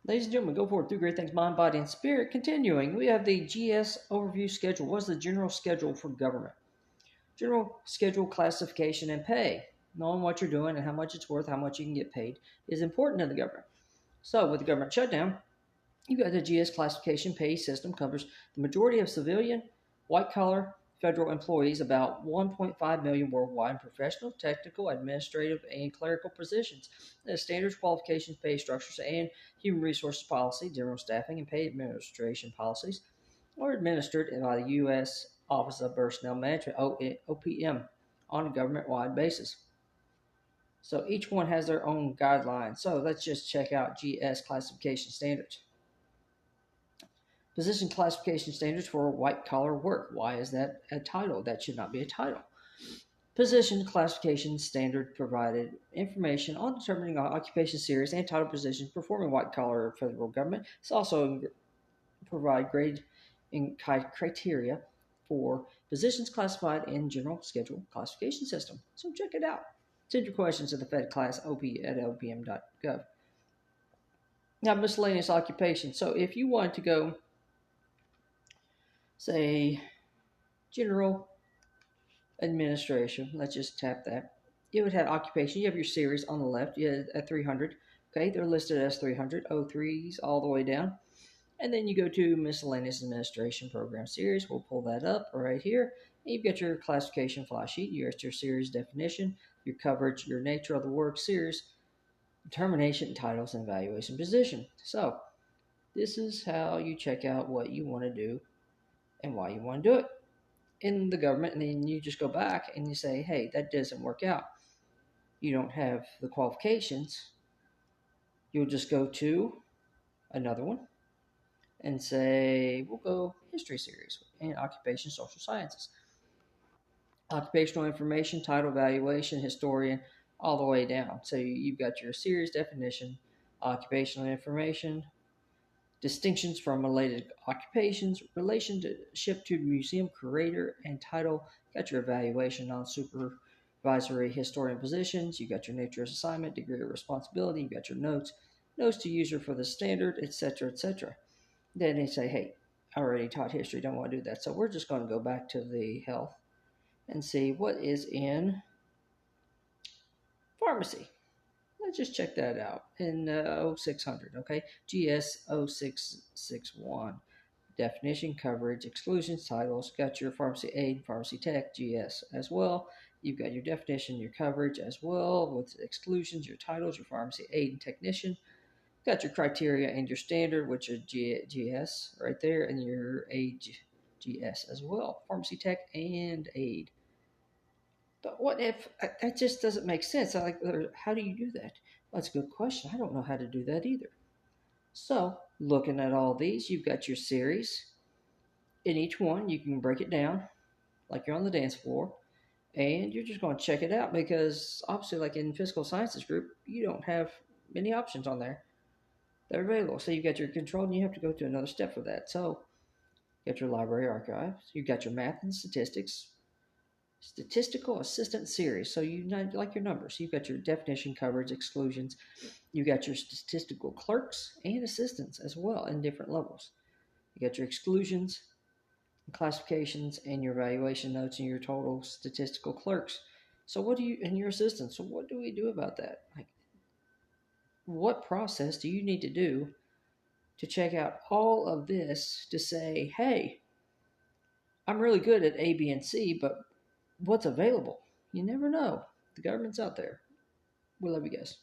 Ladies and gentlemen, go forward through great things, mind, body, and spirit. Continuing, we have the GS overview schedule. What's the general schedule for government? General schedule, classification, and pay. Knowing what you're doing and how much it's worth, how much you can get paid, is important to the government. So, with the government shutdown, you've got the GS classification pay system covers the majority of civilian, white collar, federal employees, about 1.5 million worldwide, in professional, technical, administrative, and clerical positions. The standards, qualifications, pay structures, and human resources policy, general staffing, and pay administration policies are administered by the U.S. Office of Personnel Management, OPM, on a government wide basis. So each one has their own guidelines. So let's just check out GS classification standards. Position classification standards for white collar work. Why is that a title? That should not be a title. Position classification standard provided information on determining occupation series and title positions performing white collar federal government. It's also provide grade and criteria for positions classified in general schedule classification system. So check it out. Send your questions to the Fed class op at lpm.gov. Now, miscellaneous occupation. So if you want to go, say, general administration, let's just tap that. You would have occupation. You have your series on the left. You have at 300. Okay, they're listed as 300, 03s all the way down. And then you go to miscellaneous administration program series. We'll pull that up right here. And you've got your classification fly sheet. You got your series definition, your coverage, your nature of the work series, determination, titles, and evaluation position. So this is how you check out what you want to do and why you want to do it in the government. And then you just go back and you say, hey, that doesn't work out. You don't have the qualifications. You'll just go to another one and say, we'll go history series and occupation social sciences. Occupational information, title, evaluation, historian, all the way down. So you've got your series definition, occupational information, distinctions from related occupations, relationship to museum curator and title, got your evaluation on supervisory historian positions, you got your nature of assignment, degree of responsibility, you got your notes to user for the standard, etc., etc. Then they say, hey, I already taught history, don't want to do that. So we're just going to go back to the health and see what is in pharmacy. Let's just check that out in 0600, okay? GS 0661. Definition, coverage, exclusions, titles. Got your pharmacy aid, pharmacy tech, GS as well. You've got your definition, your coverage as well with exclusions, your titles, your pharmacy aid and technician. Got your criteria and your standard, which is GS right there, and your aid GS as well. Pharmacy tech and aid. But what if that just doesn't make sense? How do you do that? Well, that's a good question. I don't know how to do that either. So, looking at all these, you've got your series. In each one, you can break it down like you're on the dance floor, and you're just going to check it out because obviously, like in physical sciences group, you don't have many options on there. They're available. So you've got your control, and you have to go to another step for that. So, you got your library archives, you've got your math and statistics, statistical assistant series. So you like your numbers. You've got your definition, coverage, exclusions. You've got your statistical clerks and assistants as well in different levels. You got your exclusions, classifications, and your evaluation notes and your total statistical clerks. So what do you and your assistants? So what do we do about that? Like, what process do you need to do to check out all of this to say, hey, I'm really good at A, B, and C, but what's available? You never know. The government's out there. We love you guys.